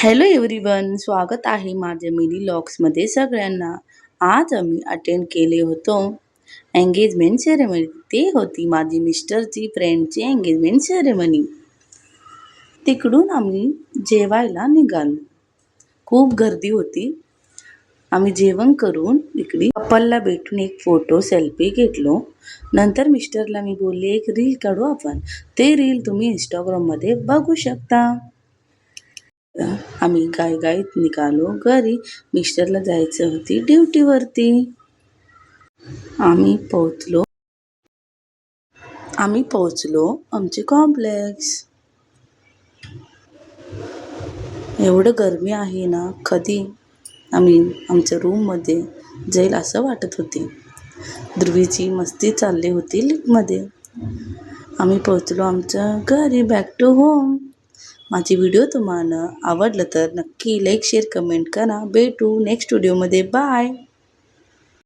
Hello everyone, स्वागत आहे माझ्या मिनी लॉग्समध्ये सगळ्यांना. आज आम्ही अटेंड केले होतो एंगेजमेंट सेरेमनी. ते होती माझी मिस्टरची फ्रेंडची एंगेजमेंट सेरेमनी. तिकडून आम्ही जेवायला निघालो. खूप गर्दी होती. आम्ही जेवण करून इकडे कपलला भेटून एक फोटो सेल्फी घेतलो. नंतर मिस्टरला मी बोलले, एक रील काढू आपण. ते रील तुम्ही इंस्टाग्राममध्ये बघू शकता. आम्ही घाईघाईत निघालो घरी. मिस्टरला जायचं होती ड्युटीवरती. आम्ही पोहोचलो आमचे कॉम्प्लेक्स. एवढं गरमी आहे ना, कधी आम्ही आमच्या रूममध्ये जाईल असं वाटत होते. ध्रुवीची मस्ती चालली होती लिफ्टमध्ये. आम्ही पोहोचलो आमच्या घरी, बॅक टू होम. माझी व्हिडिओ तुम्हाला आवडलं तर नक्की लाईक शेअर कमेंट करा. भेटू नेक्स्ट व्हिडिओमध्ये. बाय.